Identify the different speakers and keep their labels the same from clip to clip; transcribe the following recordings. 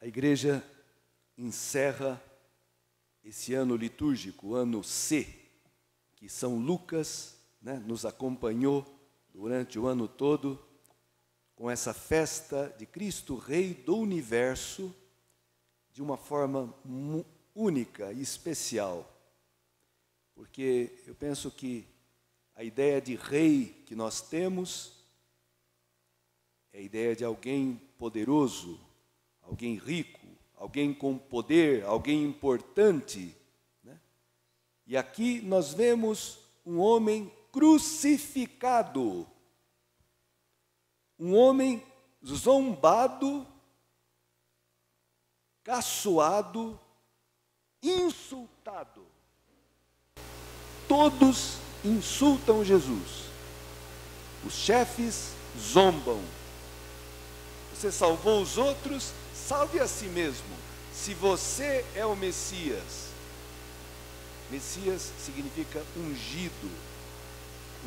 Speaker 1: igreja encerra esse ano litúrgico, o ano C, que São Lucas, nos acompanhou durante o ano todo, com essa festa de Cristo Rei do Universo, de uma forma única e especial. Porque eu penso que a ideia de rei que nós temos é a ideia de alguém poderoso, alguém rico, alguém com poder, alguém importante, E aqui nós vemos um homem crucificado, um homem zombado, caçoado, insultado. Todos insultam Jesus. Os chefes zombam. Você salvou os outros, salve a si mesmo. Se você é o Messias. Messias significa ungido.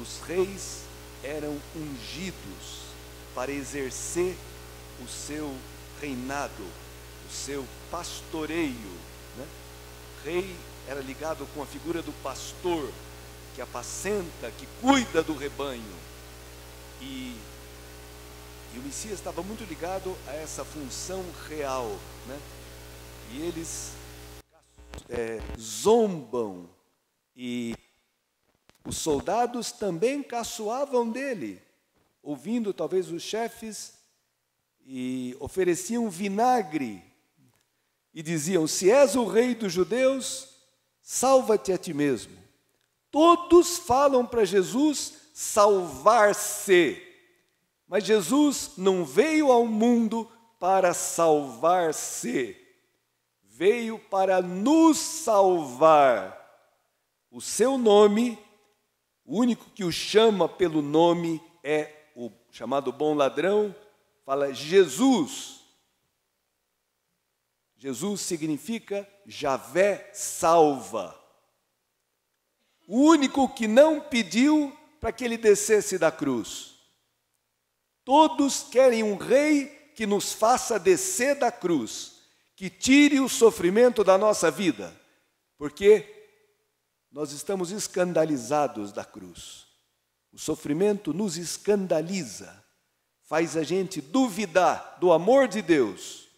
Speaker 1: Os reis eram ungidos para exercer o seu reinado, o seu pastoreio. Rei era ligado com a figura do pastor, que apacenta, que cuida do rebanho. E o Messias estava muito ligado a essa função real, E eles zombam, e os soldados também caçoavam dele, ouvindo talvez os chefes, e ofereciam vinagre, e diziam: se és o rei dos judeus, salva-te a ti mesmo. Todos falam para Jesus salvar-se, mas Jesus não veio ao mundo para salvar-se, veio para nos salvar. O seu nome, o único que o chama pelo nome é o chamado bom ladrão, fala Jesus. Jesus significa Javé salva. O único que não pediu para que ele descesse da cruz. Todos querem um rei que nos faça descer da cruz, que tire o sofrimento da nossa vida, porque nós estamos escandalizados da cruz. O sofrimento nos escandaliza, faz a gente duvidar do amor de Deus.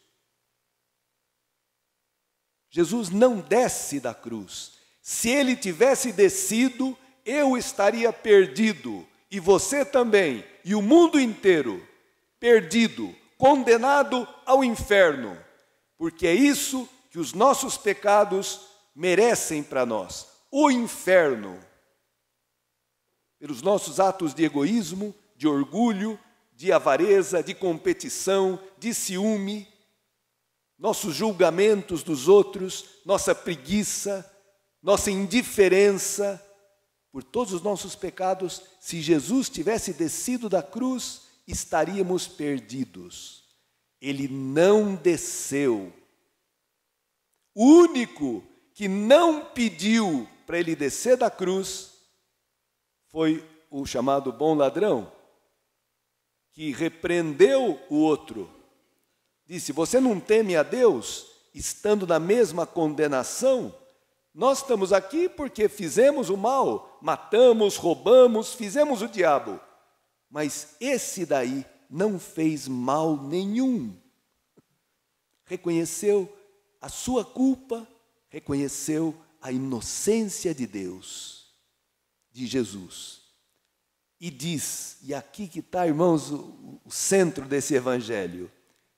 Speaker 1: Jesus não desce da cruz. Se ele tivesse descido, eu estaria perdido, e você também, e o mundo inteiro, perdido, condenado ao inferno, porque é isso que os nossos pecados merecem para nós, o inferno, pelos nossos atos de egoísmo, de orgulho, de avareza, de competição, de ciúme, nossos julgamentos dos outros, nossa preguiça, nossa indiferença, por todos os nossos pecados. Se Jesus tivesse descido da cruz, estaríamos perdidos. Ele não desceu. O único que não pediu para ele descer da cruz foi o chamado bom ladrão, que repreendeu o outro. Disse: você não teme a Deus, estando na mesma condenação? Nós estamos aqui porque fizemos o mal, matamos, roubamos, fizemos o diabo. Mas esse daí não fez mal nenhum. Reconheceu a sua culpa, reconheceu a inocência de Deus, de Jesus. E diz, e aqui que está, irmãos, o centro desse evangelho: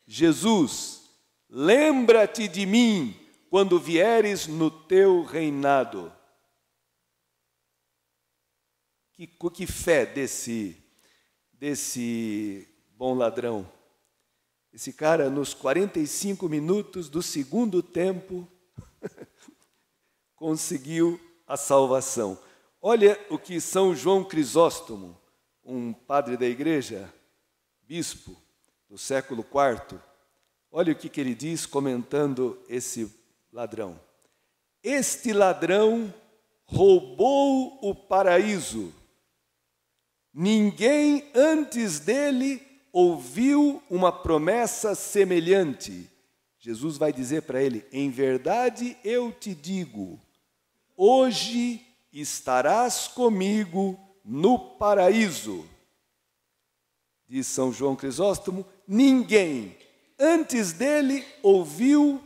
Speaker 1: Jesus, lembra-te de mim quando vieres no teu reinado. Que fé desse bom ladrão. Esse cara, nos 45 minutos do segundo tempo, conseguiu a salvação. Olha o que São João Crisóstomo, um padre da igreja, bispo do século IV, olha o que ele diz comentando esse ladrão. Este ladrão roubou o paraíso. Ninguém antes dele ouviu uma promessa semelhante. Jesus vai dizer para ele: em verdade eu te digo, hoje estarás comigo no paraíso. Diz São João Crisóstomo: ninguém antes dele ouviu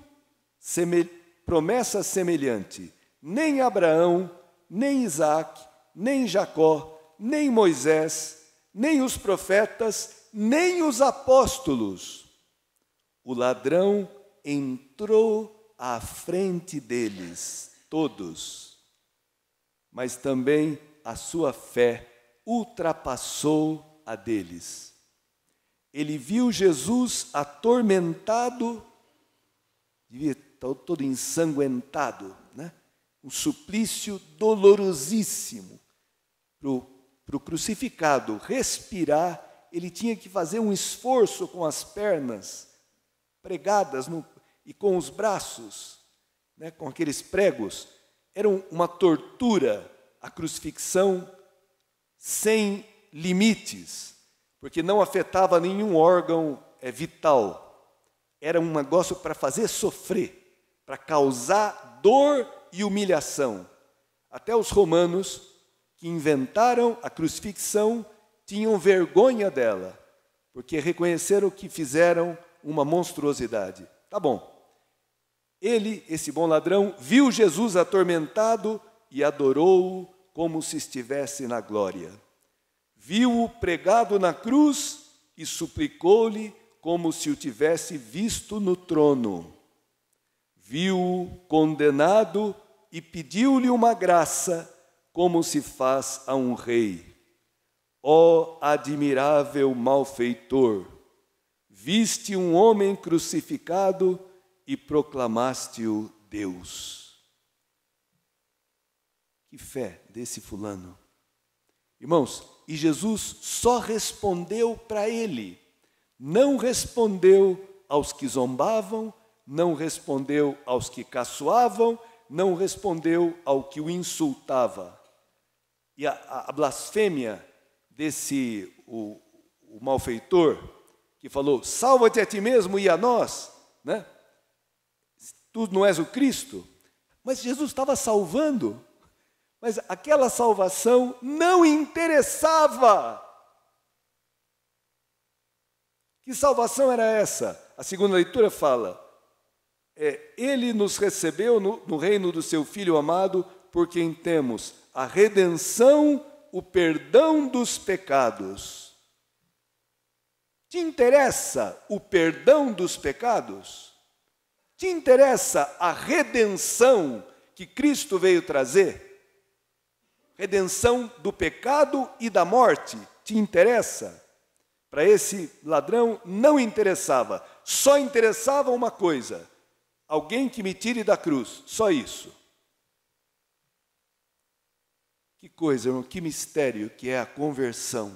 Speaker 1: promessa semelhante, nem Abraão, nem Isaque, nem Jacó, nem Moisés, nem os profetas, nem os apóstolos. O ladrão entrou à frente deles, todos, mas também a sua fé ultrapassou a deles. Ele viu Jesus atormentado, devia estar todo ensanguentado, né? Um suplício dolorosíssimo. Para o crucificado respirar, ele tinha que fazer um esforço com as pernas pregadas e com os braços, né, com aqueles pregos. Era uma tortura, a crucifixão sem limites, porque não afetava nenhum órgão vital. Era um negócio para fazer sofrer, para causar dor e humilhação. Até os romanos, que inventaram a crucifixão, tinham vergonha dela, porque reconheceram que fizeram uma monstruosidade. Tá bom. Ele, esse bom ladrão, viu Jesus atormentado e adorou-o como se estivesse na glória. Viu-o pregado na cruz e suplicou-lhe como se o tivesse visto no trono. Viu-o condenado e pediu-lhe uma graça, como se faz a um rei. Ó admirável malfeitor, viste um homem crucificado e proclamaste-o Deus. Que fé desse fulano. Irmãos, e Jesus só respondeu para ele, não respondeu aos que zombavam, não respondeu aos que caçoavam, não respondeu ao que o insultava. E a blasfêmia desse, o malfeitor, que falou: salva-te a ti mesmo e a nós, né? Tu não és o Cristo. Mas Jesus estava salvando, mas aquela salvação não interessava. Que salvação era essa? A segunda leitura fala: ele nos recebeu no reino do seu Filho amado, por quem temos a redenção, o perdão dos pecados. Te interessa o perdão dos pecados? Te interessa a redenção que Cristo veio trazer? Redenção do pecado e da morte, te interessa? Para esse ladrão não interessava, só interessava uma coisa: alguém que me tire da cruz, só isso. Que coisa, irmão, que mistério que é a conversão.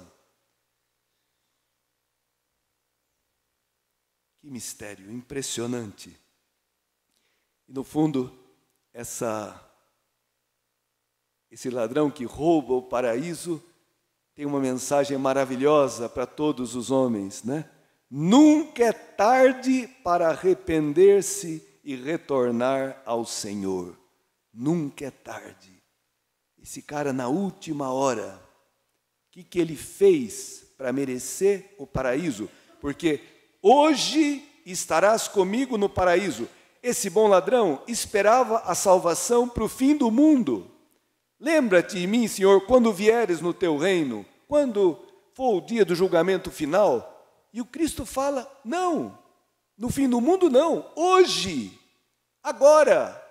Speaker 1: Que mistério impressionante. E no fundo, esse ladrão que rouba o paraíso tem uma mensagem maravilhosa para todos os homens, né? Nunca é tarde para arrepender-se e retornar ao Senhor. Nunca é tarde. Esse cara, na última hora, o que ele fez para merecer o paraíso? Porque hoje estarás comigo no paraíso. Esse bom ladrão esperava a salvação para o fim do mundo. Lembra-te de mim, Senhor, quando vieres no teu reino, quando for o dia do julgamento final. E o Cristo fala: não, no fim do mundo não, hoje, agora.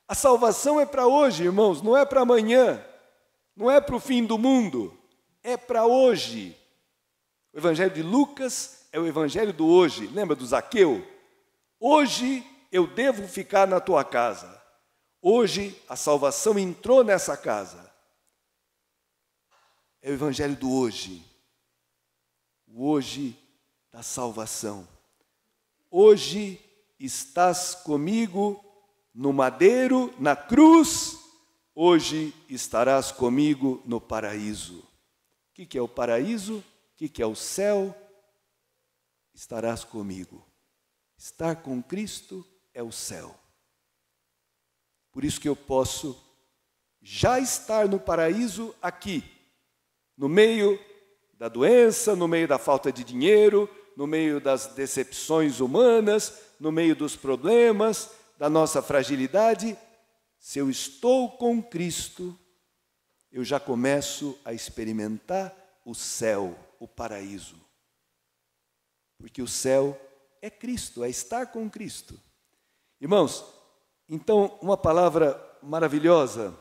Speaker 1: A salvação é para hoje, irmãos, não é para amanhã, não é para o fim do mundo, é para hoje. O Evangelho de Lucas é o Evangelho do hoje. Lembra do Zaqueu? Hoje eu devo ficar na tua casa. Hoje a salvação entrou nessa casa. É o Evangelho do hoje. O hoje da salvação. Hoje estás comigo no madeiro, na cruz. Hoje estarás comigo no paraíso. O que é o paraíso? O que é o céu? Estarás comigo. Estar com Cristo é o céu. Por isso que eu posso já estar no paraíso aqui, no meio da doença, no meio da falta de dinheiro, no meio das decepções humanas, no meio dos problemas, da nossa fragilidade. Se eu estou com Cristo, eu já começo a experimentar o céu, o paraíso. Porque o céu é Cristo, é estar com Cristo. Irmãos, então uma palavra maravilhosa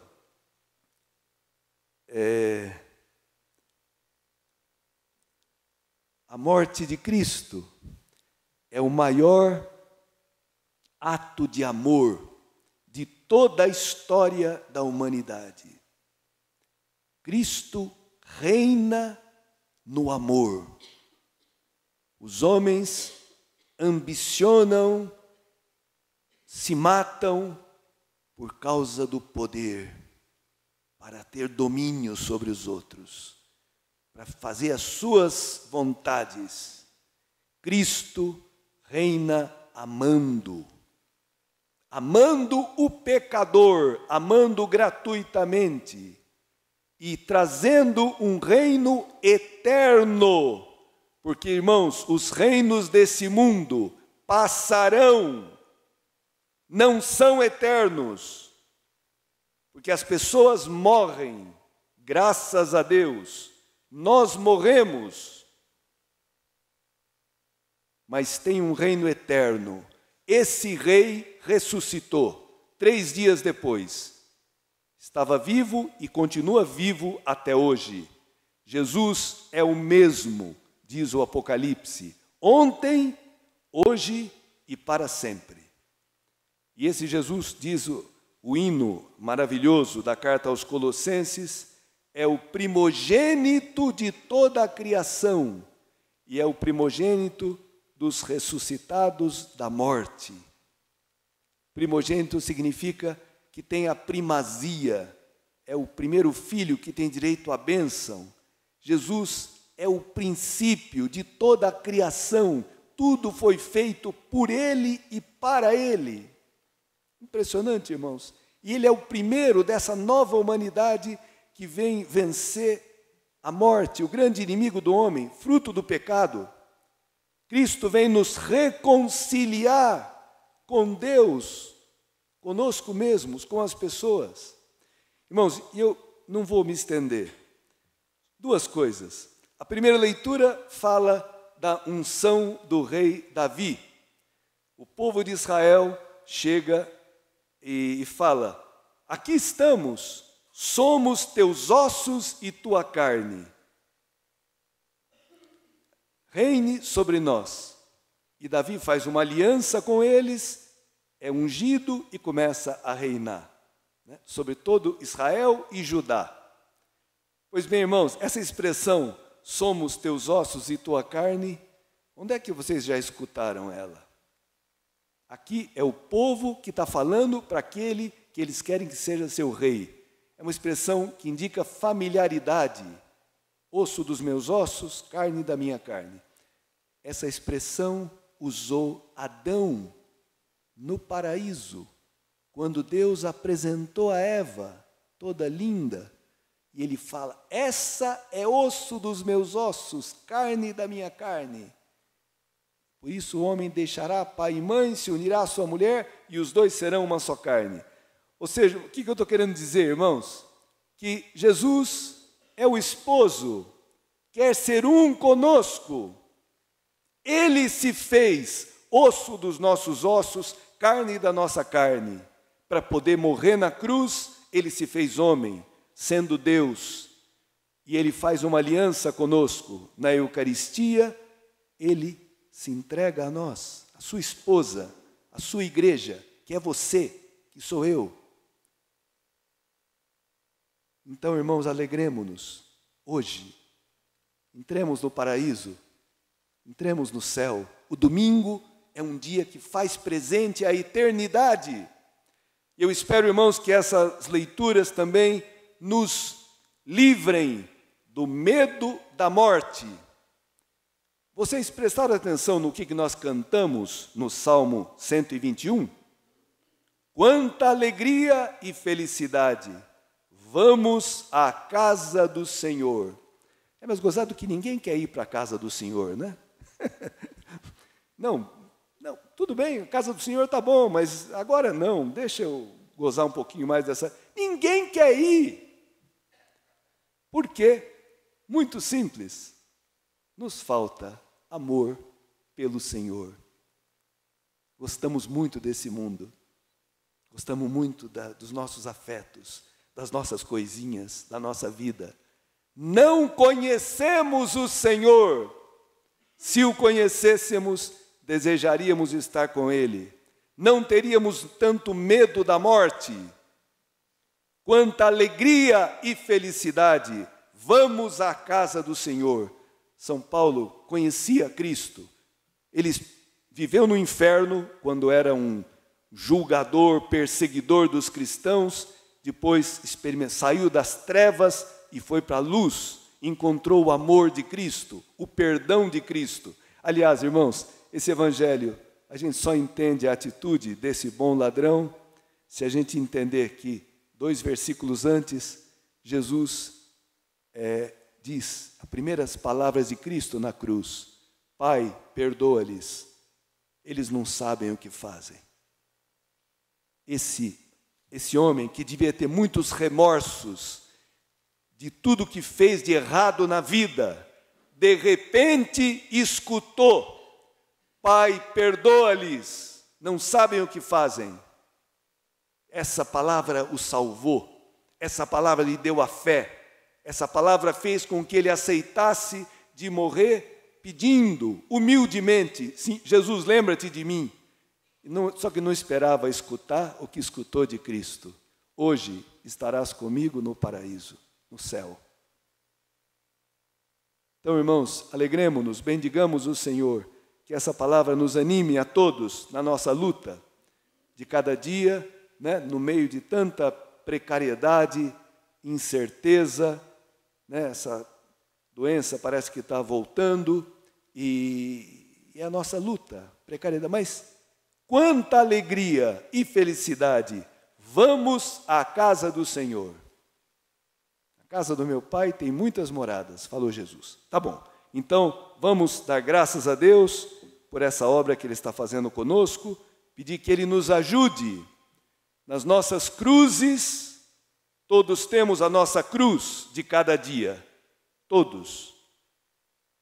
Speaker 1: a morte de Cristo é o maior ato de amor de toda a história da humanidade. Cristo reina no amor. Os homens ambicionam, se matam por causa do poder, para ter domínio sobre os outros, para fazer as suas vontades. Cristo reina amando, amando o pecador, amando gratuitamente e trazendo um reino eterno. Porque, irmãos, os reinos desse mundo passarão, não são eternos. Porque as pessoas morrem, graças a Deus, nós morremos. Mas tem um reino eterno. Esse rei ressuscitou 3 dias depois. Estava vivo e continua vivo até hoje. Jesus é o mesmo, diz o Apocalipse, ontem, hoje e para sempre. E esse Jesus, diz o hino maravilhoso da carta aos Colossenses, é o primogênito de toda a criação e é o primogênito dos ressuscitados da morte. Primogênito significa que tem a primazia, é o primeiro filho que tem direito à bênção. Jesus é o princípio de toda a criação, tudo foi feito por Ele e para Ele. Impressionante, irmãos. E Ele é o primeiro dessa nova humanidade que vem vencer a morte, o grande inimigo do homem, fruto do pecado. Cristo vem nos reconciliar com Deus, conosco mesmos, com as pessoas. Irmãos, eu não vou me estender. 2 coisas. A primeira leitura fala da unção do rei Davi. O povo de Israel chega e fala: aqui estamos, somos teus ossos e tua carne. Reine sobre nós. E Davi faz uma aliança com eles, é ungido e começa a reinar, né, sobre todo Israel e Judá. Pois bem, irmãos, essa expressão, somos teus ossos e tua carne, onde é que vocês já escutaram ela? Aqui é o povo que está falando para aquele que eles querem que seja seu rei. É uma expressão que indica familiaridade. Osso dos meus ossos, carne da minha carne. Essa expressão usou Adão no paraíso, quando Deus apresentou a Eva, toda linda, e ele fala: essa é osso dos meus ossos, carne da minha carne. Por isso o homem deixará pai e mãe, se unirá à sua mulher, e os dois serão uma só carne. Ou seja, o que eu estou querendo dizer, irmãos? Que Jesus é o esposo, quer ser um conosco. Ele se fez osso dos nossos ossos, carne da nossa carne. Para poder morrer na cruz, ele se fez homem, sendo Deus. E ele faz uma aliança conosco. Na Eucaristia, ele se entrega a nós, a sua esposa, a sua igreja, que é você, que sou eu. Então, irmãos, alegremo-nos hoje. Entremos no paraíso, entremos no céu. O domingo é um dia que faz presente a eternidade. Eu espero, irmãos, que essas leituras também nos livrem do medo da morte. Vocês prestaram atenção no que nós cantamos no Salmo 121? Quanta alegria e felicidade! Vamos à casa do Senhor. É mais gozado que ninguém quer ir para a casa do Senhor, né? Não, tudo bem, a casa do Senhor está bom, mas agora não, deixa eu gozar um pouquinho mais dessa. Ninguém quer ir. Por quê? Muito simples. Nos falta amor pelo Senhor. Gostamos muito desse mundo. Gostamos muito dos nossos afetos, das nossas coisinhas, da nossa vida. Não conhecemos o Senhor. Se o conhecêssemos, desejaríamos estar com Ele. Não teríamos tanto medo da morte. Quanta alegria e felicidade! Vamos à casa do Senhor. São Paulo conhecia Cristo. Ele viveu no inferno quando era um julgador, perseguidor dos cristãos. Depois saiu das trevas e foi para a luz. Encontrou o amor de Cristo, o perdão de Cristo. Aliás, irmãos, esse evangelho, a gente só entende a atitude desse bom ladrão se a gente entender que 2 versículos antes, Jesus diz as primeiras palavras de Cristo na cruz: Pai, perdoa-lhes, eles não sabem o que fazem. Esse homem que devia ter muitos remorsos de tudo que fez de errado na vida, de repente escutou: Pai, perdoa-lhes, não sabem o que fazem. Essa palavra o salvou, essa palavra lhe deu a fé, essa palavra fez com que ele aceitasse de morrer pedindo humildemente: sim, Jesus, lembra-te de mim. Só que não esperava escutar o que escutou de Cristo: hoje estarás comigo no paraíso, no céu. Então, irmãos, alegremos-nos, bendigamos o Senhor, que essa palavra nos anime a todos na nossa luta de cada dia, né, no meio de tanta precariedade, incerteza, né, essa doença parece que está voltando, e é a nossa luta, precariedade. Mas quanta alegria e felicidade! Vamos à casa do Senhor. A casa do meu Pai tem muitas moradas, falou Jesus. Tá bom, então vamos dar graças a Deus por essa obra que Ele está fazendo conosco, pedir que Ele nos ajude nas nossas cruzes. Todos temos a nossa cruz de cada dia, todos.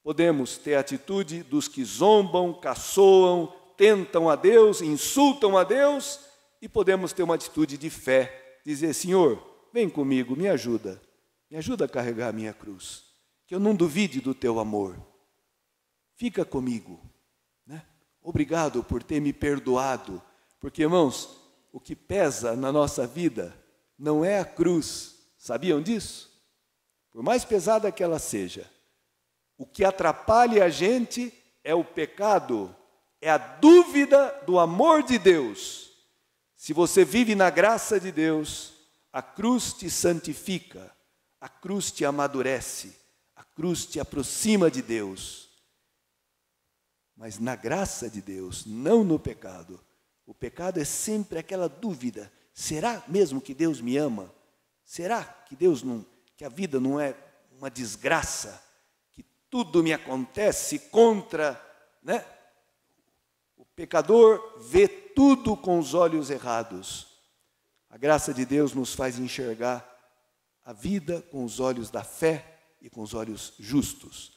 Speaker 1: Podemos ter a atitude dos que zombam, caçoam, tentam a Deus, insultam a Deus, e podemos ter uma atitude de fé, dizer: Senhor, vem comigo, me ajuda a carregar a minha cruz, que eu não duvide do teu amor, fica comigo, né? Obrigado por ter me perdoado, porque, irmãos, o que pesa na nossa vida não é a cruz, sabiam disso? Por mais pesada que ela seja, o que atrapalha a gente é o pecado, é a dúvida do amor de Deus. Se você vive na graça de Deus, a cruz te santifica, a cruz te amadurece, a cruz te aproxima de Deus. Mas na graça de Deus, não no pecado. O pecado é sempre aquela dúvida: será mesmo que Deus me ama? Será que que a vida não é uma desgraça? Que tudo me acontece contra, né? O pecador vê tudo com os olhos errados. A graça de Deus nos faz enxergar a vida com os olhos da fé e com os olhos justos.